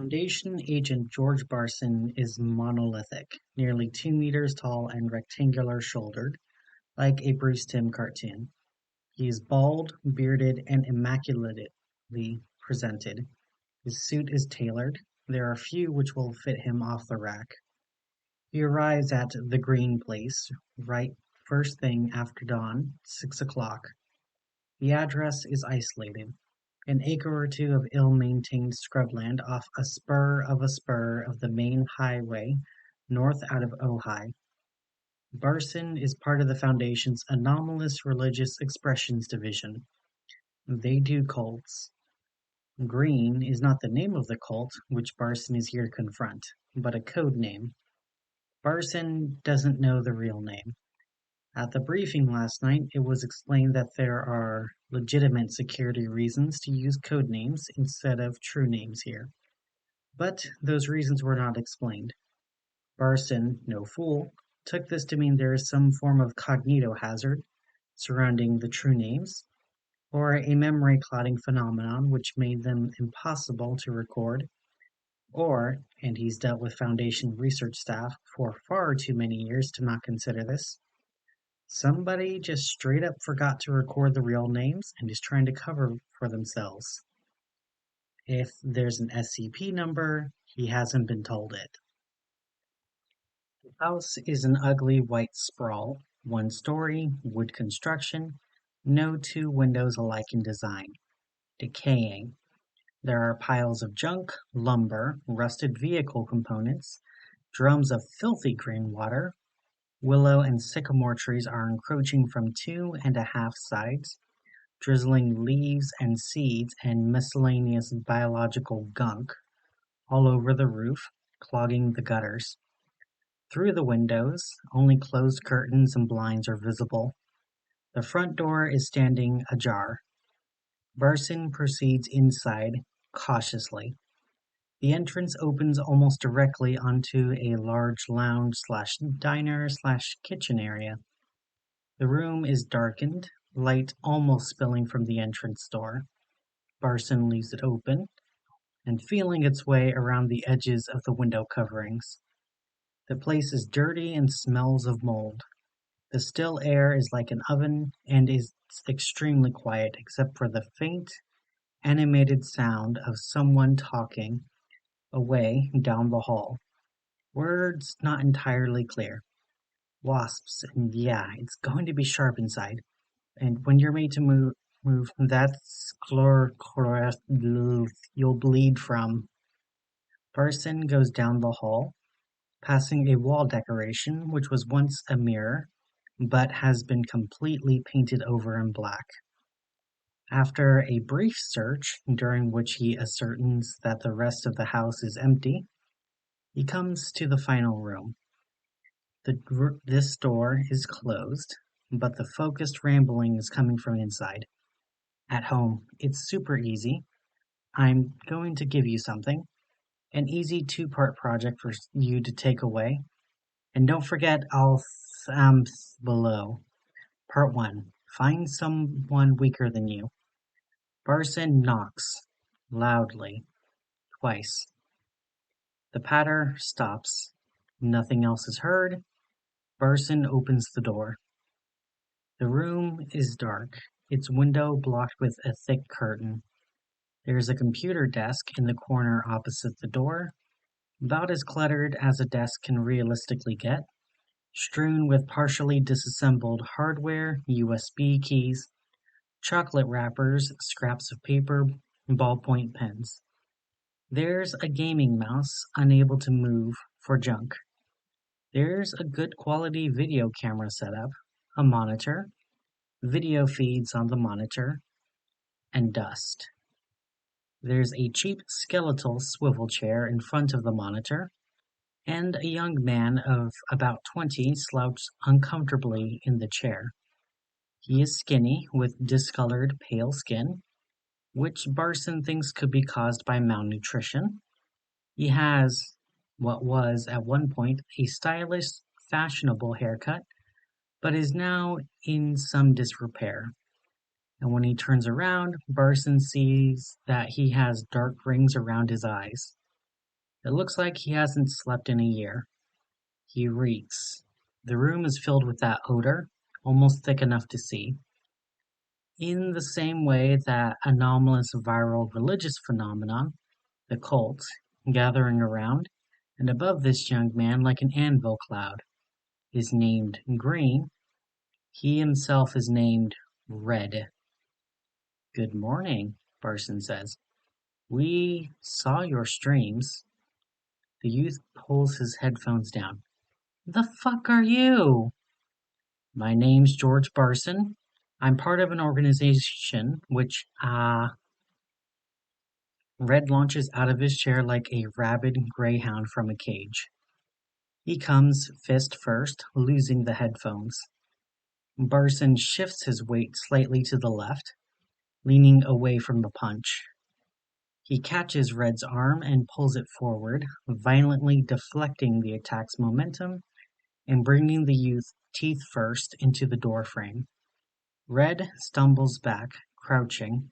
Foundation Agent George Barsin is monolithic, nearly 2 meters tall and rectangular-shouldered, like a Bruce Timm cartoon. He is bald, bearded, and immaculately presented. His suit is tailored. There are few which will fit him off the rack. He arrives at the Green Place, right first thing after dawn, 6 o'clock. The address is isolated. An acre or two of ill-maintained scrubland off a spur of the main highway north out of Ojai. Barsin is part of the Foundation's anomalous religious expressions division. They do cults. Green is not the name of the cult which Barsin is here to confront, but a code name. Barsin doesn't know the real name. At the briefing last night, it was explained that there are legitimate security reasons to use code names instead of true names here. But those reasons were not explained. Barsin, no fool, took this to mean there is some form of cognito hazard surrounding the true names, or a memory clouding phenomenon which made them impossible to record, or, and he's dealt with Foundation research staff for far too many years to not consider this, somebody just straight up forgot to record the real names and is trying to cover for themselves. If there's an SCP number, he hasn't been told it. The house is an ugly white sprawl, one story, wood construction, no two windows alike in design. Decaying. There are piles of junk, lumber, rusted vehicle components, drums of filthy green water. Willow and sycamore trees are encroaching from 2.5 sides, drizzling leaves and seeds and miscellaneous biological gunk all over the roof, clogging the gutters. Through the windows, only closed curtains and blinds are visible. The front door is standing ajar. Barsin proceeds inside, cautiously. The entrance opens almost directly onto a large lounge/diner/kitchen area. The room is darkened, light almost spilling from the entrance door. Barsin leaves it open and feeling its way around the edges of the window coverings. The place is dirty and smells of mold. The still air is like an oven and is extremely quiet except for the faint, animated sound of someone talking away down the hall. Words not entirely clear. Wasps, and yeah, it's going to be sharp inside. And when you're made to move, that's you'll bleed from. Barsin goes down the hall, passing a wall decoration which was once a mirror, but has been completely painted over in black. After a brief search, during which he ascertains that the rest of the house is empty, he comes to the final room. This door is closed, but the focused rambling is coming from inside. At home, it's super easy. I'm going to give you something. An easy 2-part project for you to take away. And don't forget all thumbs below. Part 1. Find someone weaker than you. Barsin knocks, loudly, twice. The patter stops. Nothing else is heard. Barsin opens the door. The room is dark, its window blocked with a thick curtain. There is a computer desk in the corner opposite the door, about as cluttered as a desk can realistically get, strewn with partially disassembled hardware, USB keys, chocolate wrappers, scraps of paper, ballpoint pens. There's a gaming mouse, unable to move, for junk. There's a good quality video camera setup, a monitor, video feeds on the monitor, and dust. There's a cheap skeletal swivel chair in front of the monitor, and a young man of about 20 slouched uncomfortably in the chair. He is skinny, with discolored, pale skin, which Barsin thinks could be caused by malnutrition. He has what was, at one point, a stylish, fashionable haircut, but is now in some disrepair. And when he turns around, Barsin sees that he has dark rings around his eyes. It looks like he hasn't slept in a year. He reeks. The room is filled with that odor, almost thick enough to see. In the same way that anomalous viral religious phenomenon, the cult, gathering around and above this young man like an anvil cloud, is named Green, he himself is named Red. Good morning, Barson says. We saw your streams. The youth pulls his headphones down. The fuck are you? My name's George Barsin. I'm part of an organization which, Red launches out of his chair like a rabid greyhound from a cage. He comes fist first, losing the headphones. Barson shifts his weight slightly to the left, leaning away from the punch. He catches Red's arm and pulls it forward, violently deflecting the attack's momentum and bringing the youth teeth first into the doorframe. Red stumbles back, crouching.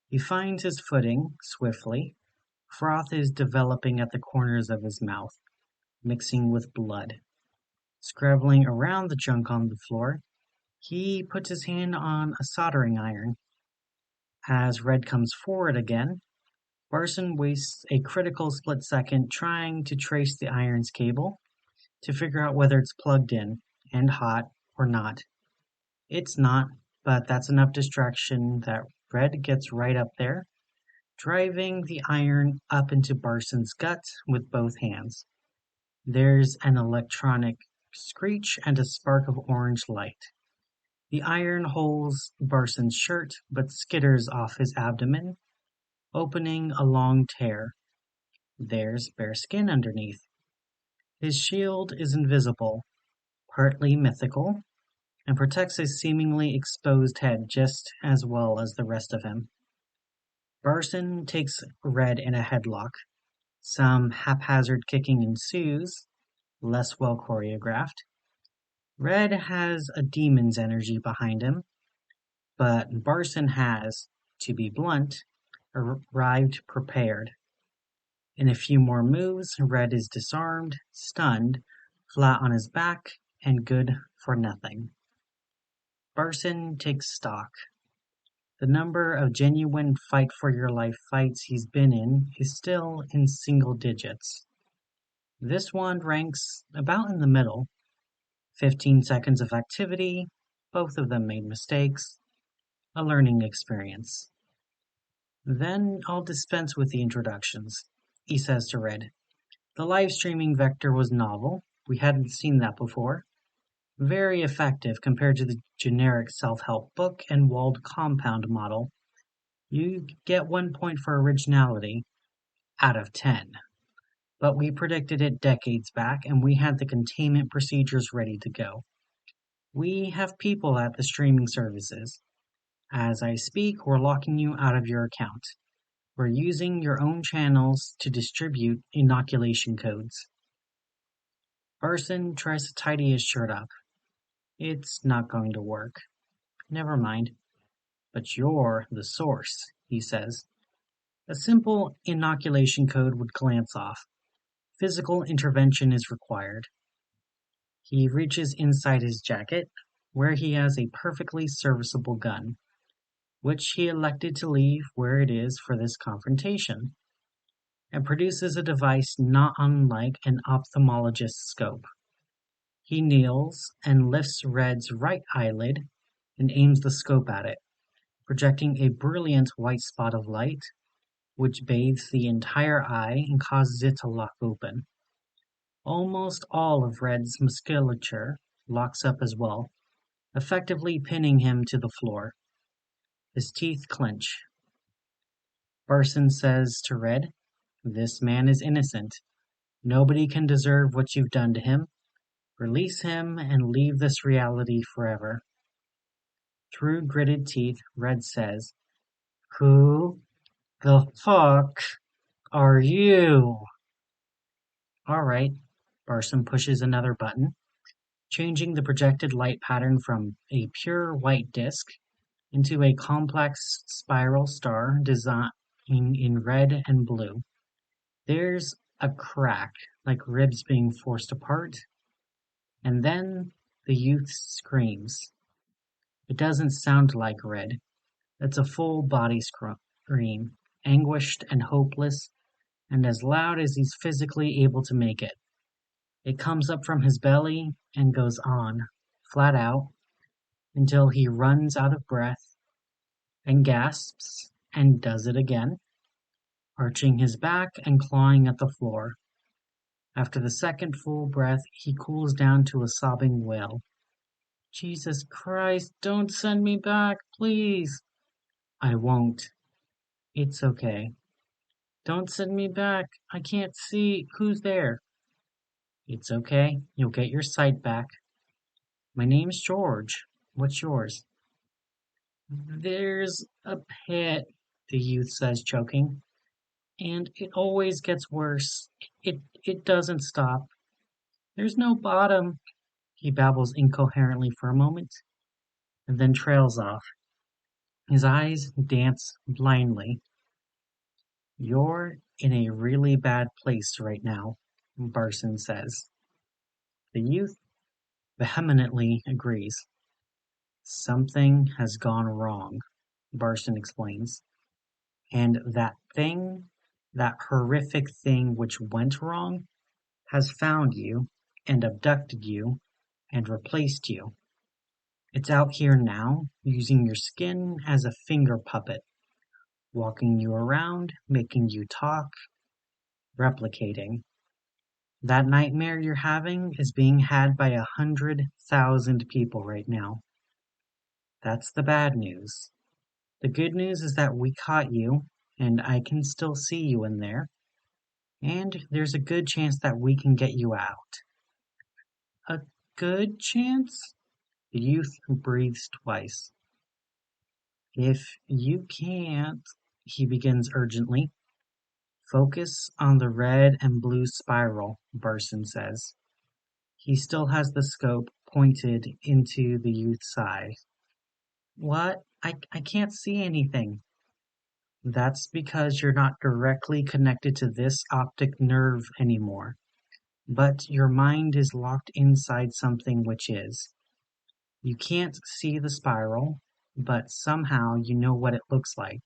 He finds his footing swiftly. Froth is developing at the corners of his mouth, mixing with blood. Scrabbling around the junk on the floor, he puts his hand on a soldering iron. As Red comes forward again, Barson wastes a critical split second trying to trace the iron's cable to figure out whether it's plugged in and hot or not. It's not, but that's enough distraction that Red gets right up there, driving the iron up into Barson's gut with both hands. There's an electronic screech and a spark of orange light. The iron holds Barson's shirt but skitters off his abdomen, opening a long tear. There's bare skin underneath. His shield is invisible, partly mythical, and protects his seemingly exposed head just as well as the rest of him. Barson takes Red in a headlock. Some haphazard kicking ensues, less well choreographed. Red has a demon's energy behind him, but Barson has, to be blunt, arrived prepared. In a few more moves, Red is disarmed, stunned, flat on his back, and good for nothing. Barson takes stock. The number of genuine fight-for-your-life fights he's been in is still in single digits. This one ranks about in the middle. 15 seconds of activity, both of them made mistakes, a learning experience. Then I'll dispense with the introductions, he says to Red. The live streaming vector was novel. We hadn't seen that before. Very effective compared to the generic self-help book and walled compound model. You get 1 point for originality out of 10. But we predicted it decades back and we had the containment procedures ready to go. We have people at the streaming services. As I speak, we're locking you out of your account. We're using your own channels to distribute inoculation codes. Barson tries to tidy his shirt up. It's not going to work. Never mind. But you're the source, he says. A simple inoculation code would glance off. Physical intervention is required. He reaches inside his jacket, where he has a perfectly serviceable gun, which he elected to leave where it is for this confrontation, and produces a device not unlike an ophthalmologist's scope. He kneels and lifts Red's right eyelid and aims the scope at it, projecting a brilliant white spot of light, which bathes the entire eye and causes it to lock open. Almost all of Red's musculature locks up as well, effectively pinning him to the floor. His teeth clench. Barson says to Red, "This man is innocent. Nobody can deserve what you've done to him. Release him and leave this reality forever." Through gritted teeth, Red says, "Who the fuck are you?" All right. Barson pushes another button, changing the projected light pattern from a pure white disk into a complex spiral star designed in red and blue. There's A crack, like ribs being forced apart, and then the youth screams. It doesn't sound like red. It's a full body scream, anguished and hopeless, and as loud as he's physically able to make it. It comes up from his belly and goes on, flat out, until he runs out of breath and gasps and does it again, arching his back and clawing at the floor. After the second full breath, he cools down to a sobbing wail. Jesus Christ, don't send me back, please. I won't. It's okay. Don't send me back. I can't see. Who's there? It's okay. You'll get your sight back. My name's George. What's yours? There's a pit, the youth says, choking. And it always gets worse. It doesn't stop. There's no bottom. He babbles incoherently for a moment, and then trails off. His eyes dance blindly. You're in a really bad place right now, Barsin says. The youth vehemently agrees. Something has gone wrong, Barsin explains. And that thing, that horrific thing which went wrong, has found you and abducted you and replaced you. It's out here now, using your skin as a finger puppet, walking you around, making you talk, replicating. That nightmare you're having is being had by 100,000 people right now. That's the bad news. The good news is that we caught you, and I can still see you in there, and there's a good chance that we can get you out. A good chance? The youth breathes twice. If you can't, he begins urgently. Focus on the red and blue spiral, Barson says. He still has the scope pointed into the youth's eye. What? I can't see anything. That's because you're not directly connected to this optic nerve anymore. But your mind is locked inside something which is. You can't see the spiral, but somehow you know what it looks like.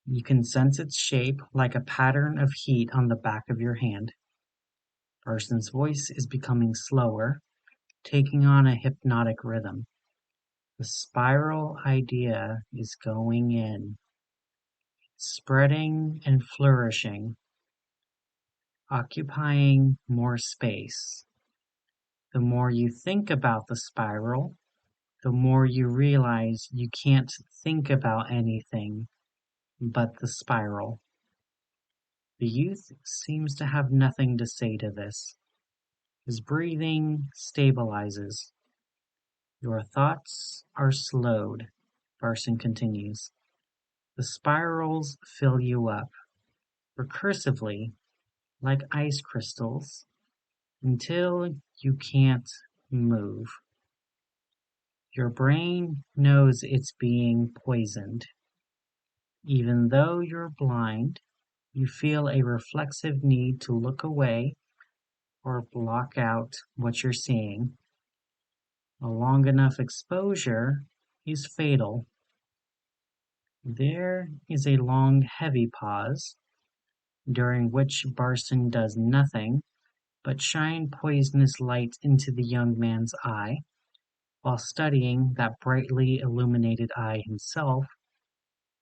You can sense its shape like a pattern of heat on the back of your hand. Barson's voice is becoming slower, taking on a hypnotic rhythm. The spiral idea is going in, spreading and flourishing, occupying more space. The more you think about the spiral, the more you realize you can't think about anything but the spiral. The youth seems to have nothing to say to this. His breathing stabilizes. Your thoughts are slowed, Barson continues. The spirals fill you up, recursively, like ice crystals, until you can't move. Your brain knows it's being poisoned. Even though you're blind, you feel a reflexive need to look away or block out what you're seeing. A long enough exposure is fatal. There is a long, heavy pause, during which Barson does nothing but shine poisonous light into the young man's eye, while studying that brightly illuminated eye himself,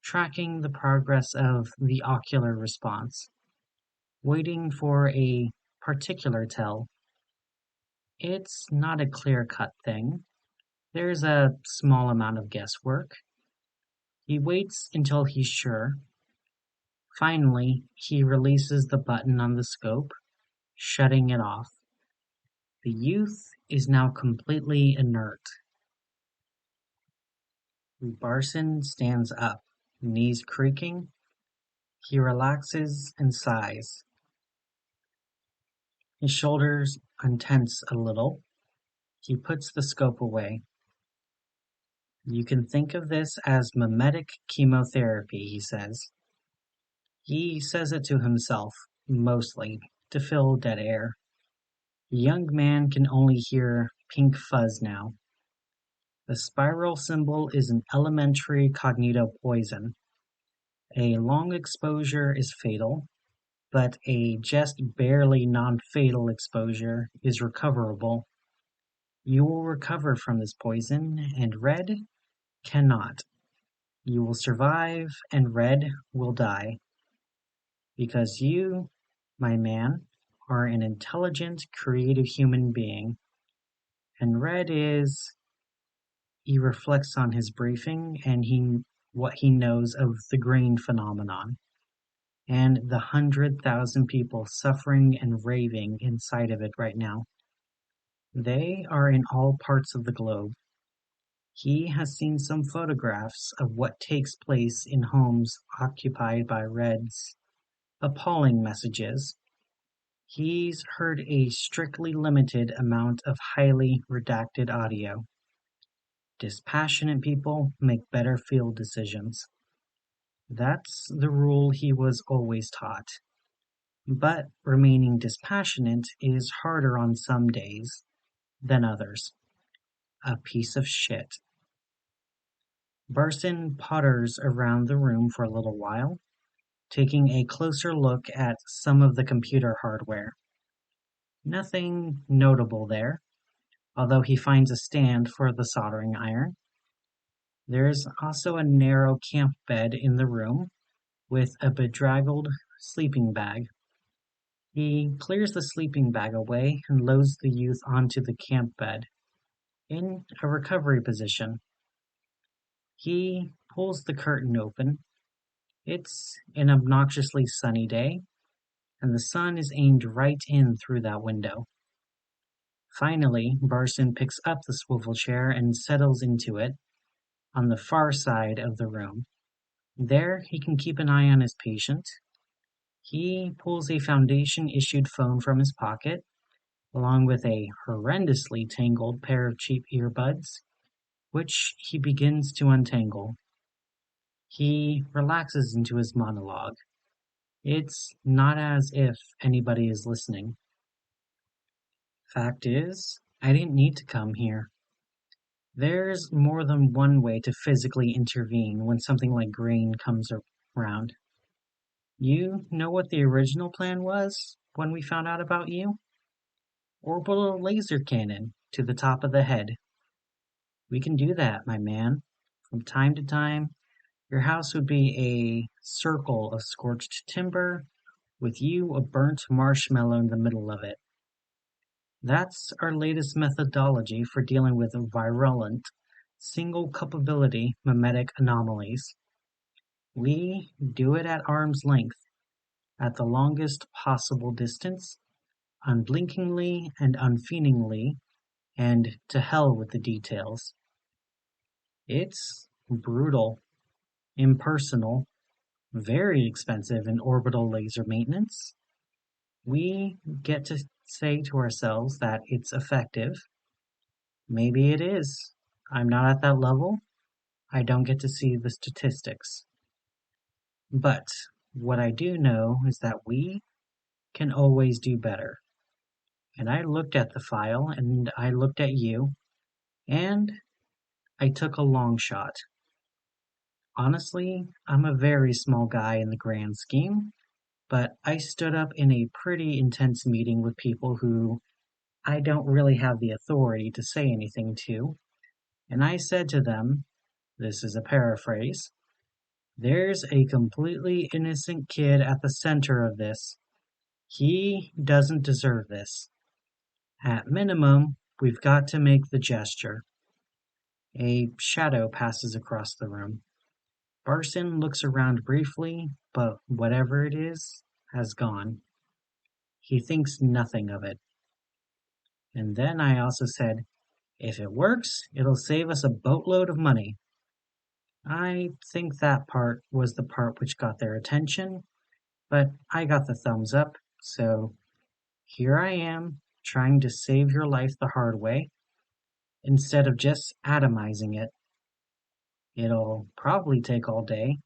tracking the progress of the ocular response, waiting for a particular tell. It's not a clear-cut thing. There's a small amount of guesswork. He waits until he's sure. Finally, he releases the button on the scope, shutting it off. The youth is now completely inert. Barson stands up, knees creaking. He relaxes and sighs. His shoulders untense a little. He puts the scope away. You can think of this as memetic chemotherapy, he says. He says it to himself, mostly, to fill dead air. The young man can only hear pink fuzz now. The spiral symbol is an elementary cognito poison. A long exposure is fatal, but a just barely non-fatal exposure is recoverable. You will recover from this poison, and Red cannot. You will survive, and Red will die. Because you, my man, are an intelligent, creative human being. And Red is... He reflects on his briefing and what he knows of the grain phenomenon, and the 100,000 people suffering and raving inside of it right now. They are in all parts of the globe. He has seen some photographs of what takes place in homes occupied by Reds. Appalling messages. He's heard a strictly limited amount of highly redacted audio. Dispassionate people make better field decisions. That's the rule he was always taught. But remaining dispassionate is harder on some days than others. A piece of shit. Barsin potters around the room for a little while, taking a closer look at some of the computer hardware. Nothing notable there, although he finds a stand for the soldering iron. There's also a narrow camp bed in the room, with a bedraggled sleeping bag. He clears the sleeping bag away and loads the youth onto the camp bed, in a recovery position. He pulls the curtain open. It's an obnoxiously sunny day, and the sun is aimed right in through that window. Finally, Barsin picks up the swivel chair and settles into it, on the far side of the room. There he can keep an eye on his patient. He pulls a Foundation-issued phone from his pocket, along with a horrendously tangled pair of cheap earbuds, which he begins to untangle. He relaxes into his monologue. It's not as if anybody is listening. Fact is, I didn't need to come here. There's more than one way to physically intervene when something like grain comes around. You know what the original plan was when we found out about you? Orbital laser cannon to the top of the head. We can do that, my man. From time to time, your house would be a circle of scorched timber, with you a burnt marshmallow in the middle of it. That's our latest methodology for dealing with virulent, single culpability memetic anomalies. We do it at arm's length, at the longest possible distance, unblinkingly and unfeelingly, and to hell with the details. It's brutal, impersonal, very expensive in orbital laser maintenance. We get to say to ourselves that it's effective. Maybe it is. I'm not at that level. I don't get to see the statistics. But what I do know is that we can always do better. And I looked at the file, and I looked at you, and I took a long shot. Honestly, I'm a very small guy in the grand scheme, but I stood up in a pretty intense meeting with people who I don't really have the authority to say anything to, and I said to them, this is a paraphrase, there's a completely innocent kid at the center of this. He doesn't deserve this. At minimum, we've got to make the gesture. A shadow passes across the room. Barsin looks around briefly, but whatever it is has gone. He thinks nothing of it. And then I also said, if it works, it'll save us a boatload of money. I think that part was the part which got their attention, but I got the thumbs up, so here I am, trying to save your life the hard way, instead of just atomizing it. It'll probably take all day.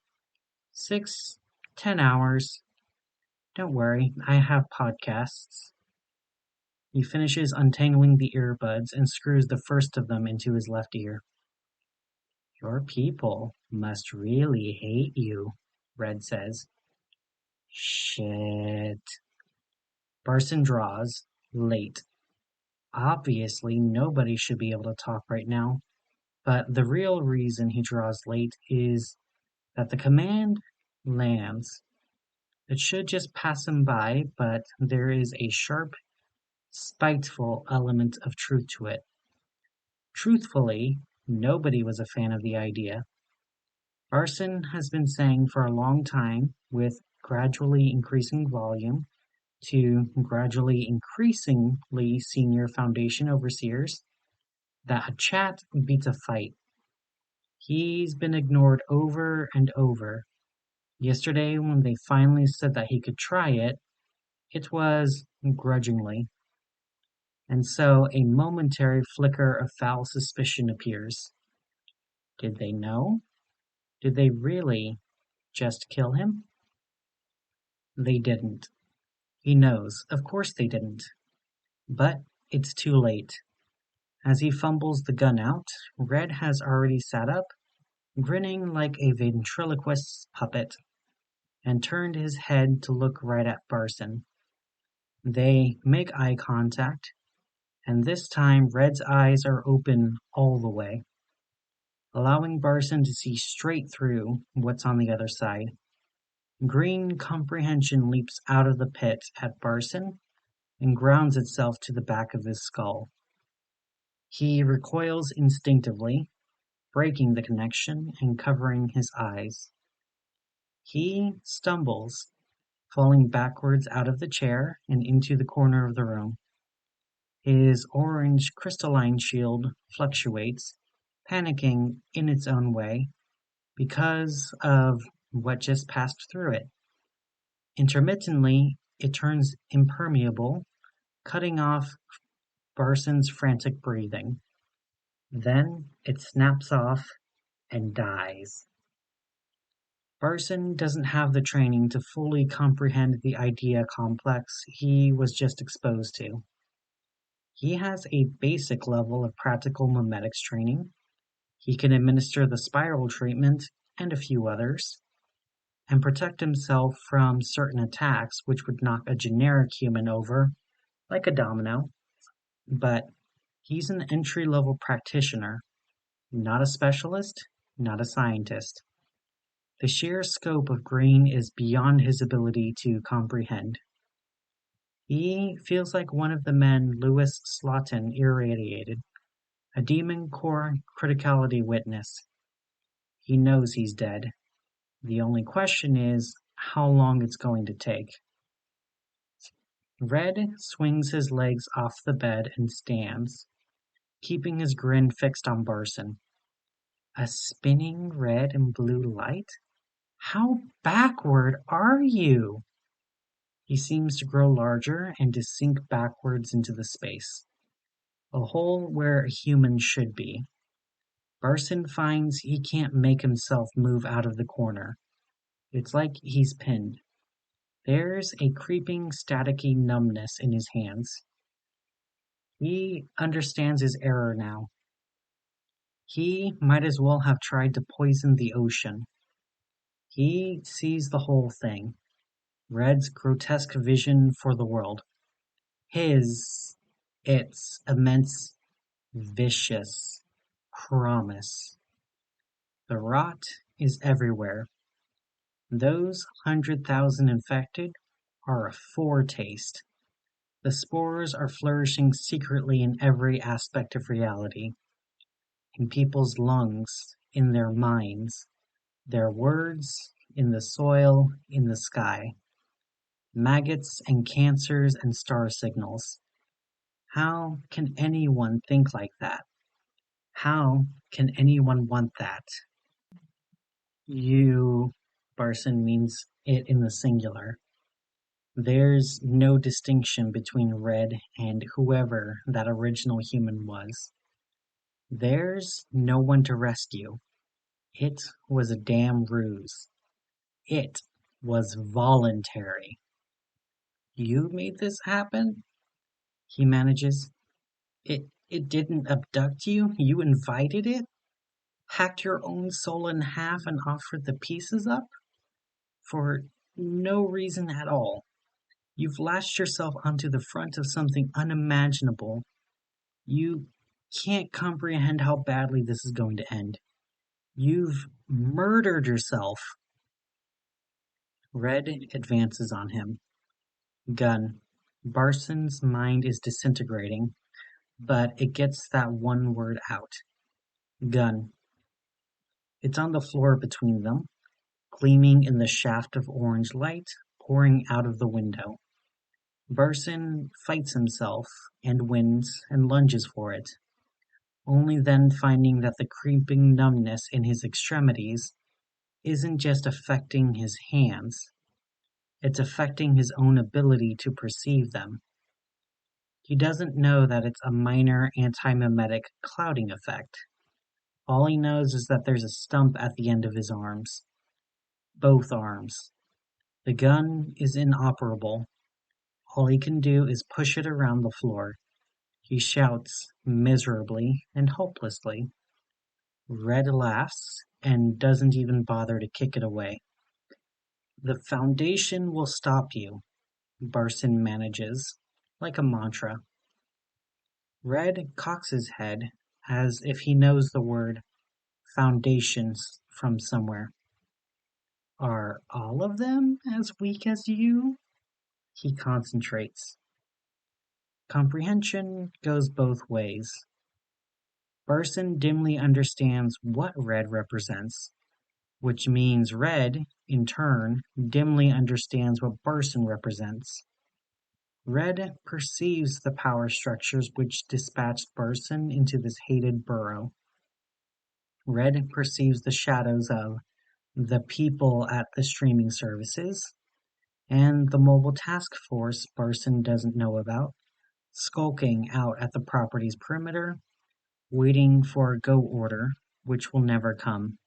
6, 10 hours. Don't worry, I have podcasts. He finishes untangling the earbuds and screws the first of them into his left ear. Your people must really hate you, Red says. Shit. Barson draws, late. Obviously, nobody should be able to talk right now, but the real reason he draws late is that the command lands. It should just pass him by, but there is a sharp, spiteful element of truth to it. Truthfully, nobody was a fan of the idea. Barson has been saying for a long time, with gradually increasing volume to gradually increasingly senior Foundation overseers, that a chat beats a fight. He's been ignored over and over. Yesterday, when they finally said that he could try it, it was grudgingly. And so a momentary flicker of foul suspicion appears. Did they know? Did they really just kill him? They didn't. He knows. Of course they didn't. But it's too late. As he fumbles the gun out, Red has already sat up, grinning like a ventriloquist's puppet, and turned his head to look right at Barson. They make eye contact, and this time Red's eyes are open all the way, allowing Barson to see straight through what's on the other side. Green comprehension leaps out of the pit at Barson and grounds itself to the back of his skull. He recoils instinctively, breaking the connection and covering his eyes. He stumbles, falling backwards out of the chair and into the corner of the room. His orange crystalline shield fluctuates, panicking in its own way because of what just passed through it. Intermittently, it turns impermeable, cutting off Barson's frantic breathing. Then it snaps off and dies. Barson doesn't have the training to fully comprehend the idea complex he was just exposed to. He has a basic level of practical memetics training. He can administer the spiral treatment and a few others, and protect himself from certain attacks which would knock a generic human over, like a domino. But he's an entry-level practitioner, not a specialist, not a scientist. The sheer scope of Green is beyond his ability to comprehend. He feels like one of the men Louis Slotin irradiated, a demon core criticality witness. He knows he's dead. The only question is how long it's going to take. Red swings his legs off the bed and stands, keeping his grin fixed on Barson. A spinning red and blue light? How backward are you? He seems to grow larger and to sink backwards into the space. A hole where a human should be. Barson finds he can't make himself move out of the corner. It's like he's pinned. There's a creeping, staticky numbness in his hands. He understands his error now. He might as well have tried to poison the ocean. He sees the whole thing. Red's grotesque vision for the world. Its immense, vicious promise. The rot is everywhere. Those 100,000 infected are a foretaste. The spores are flourishing secretly in every aspect of reality. In people's lungs, in their minds, their words, in the soil, in the sky. Maggots and cancers and star signals. How can anyone think like that? How can anyone want that? You, Barson means it in the singular. There's no distinction between Red and whoever that original human was. There's no one to rescue. It was a damn ruse. It was voluntary. You made this happen? He manages. It didn't abduct you? You invited it? Hacked your own soul in half and offered the pieces up? For no reason at all. You've lashed yourself onto the front of something unimaginable. You can't comprehend how badly this is going to end. You've murdered yourself. Red advances on him. Gun. Barsin's mind is disintegrating, but it gets that one word out. Gun. It's on the floor between them, gleaming in the shaft of orange light pouring out of the window. Barsin fights himself and wins and lunges for it, only then finding that the creeping numbness in his extremities isn't just affecting his hands, it's affecting his own ability to perceive them. He doesn't know that it's a minor antimemetic clouding effect. All he knows is that there's a stump at the end of his arms. Both arms. The gun is inoperable. All he can do is push it around the floor. He shouts miserably and hopelessly. Red laughs and doesn't even bother to kick it away. The Foundation will stop you, Barsin manages, like a mantra. Red cocks his head as if he knows the word foundations from somewhere. Are all of them as weak as you? He concentrates. Comprehension goes both ways. Barsin dimly understands what red represents, which means red, in turn, dimly understands what Barsin represents. Red perceives the power structures which dispatched Barsin into this hated burrow. Red perceives the shadows of the people at the streaming services, and the mobile task force Barsin doesn't know about, skulking out at the property's perimeter, waiting for a go order, which will never come.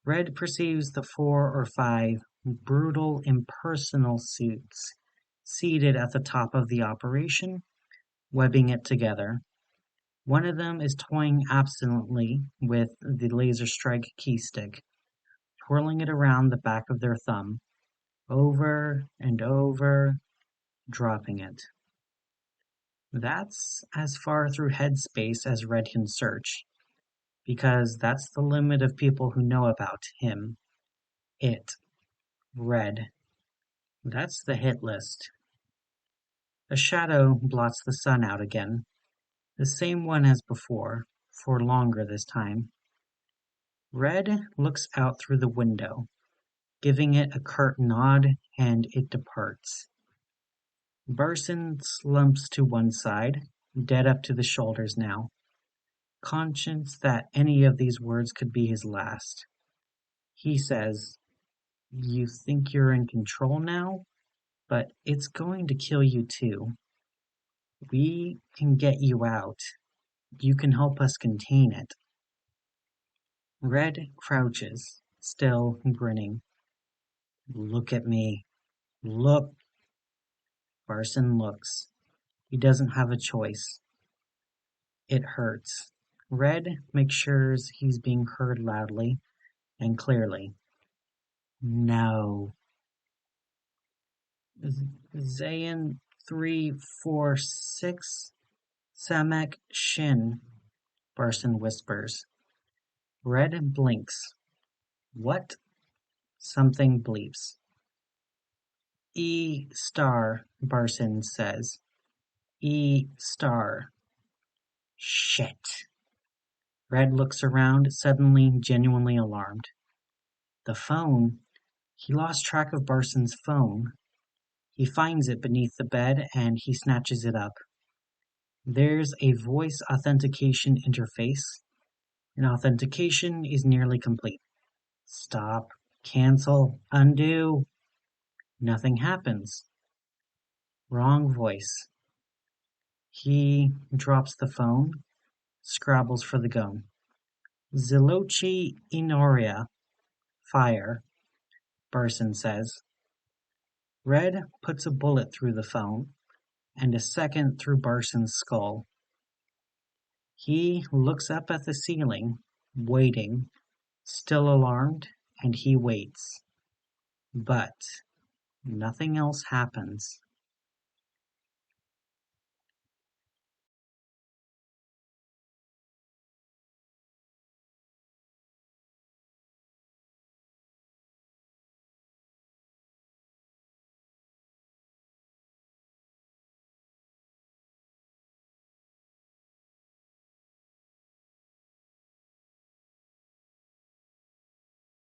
Red perceives the 4 or 5 brutal, impersonal suits seated at the top of the operation, webbing it together. One of them is toying absently with the laser strike keystick, twirling it around the back of their thumb, over and over, dropping it. That's as far through headspace as Red can search, because that's the limit of people who know about him. It. Red. That's the hit list. A shadow blots the sun out again, the same one as before, for longer this time. Red looks out through the window, giving it a curt nod, and it departs. Barsin slumps to one side, dead up to the shoulders now, conscious that any of these words could be his last. He says, "You think you're in control now, but it's going to kill you too. We can get you out. You can help us contain it." Red crouches, still grinning. "Look at me. Look." Barsin looks. He doesn't have a choice. It hurts. Red makes sure he's being heard loudly and clearly. "No." Zayn 346 Samek Shin, Barsin whispers. Red blinks. "What?" Something bleeps. "E star," Barsin says. "E star." Shit. Red looks around, suddenly genuinely alarmed. The phone. He lost track of Barsin's phone. He finds it beneath the bed and he snatches it up. There's a voice authentication interface. An authentication is nearly complete. Stop. Cancel. Undo. Nothing happens. Wrong voice. He drops the phone, scrabbles for the gun. "Zilochi Inoria. Fire," Barsin says. Red puts a bullet through the phone, and a second through Barsin's skull. He looks up at the ceiling, waiting, still alarmed, and he waits. But nothing else happens.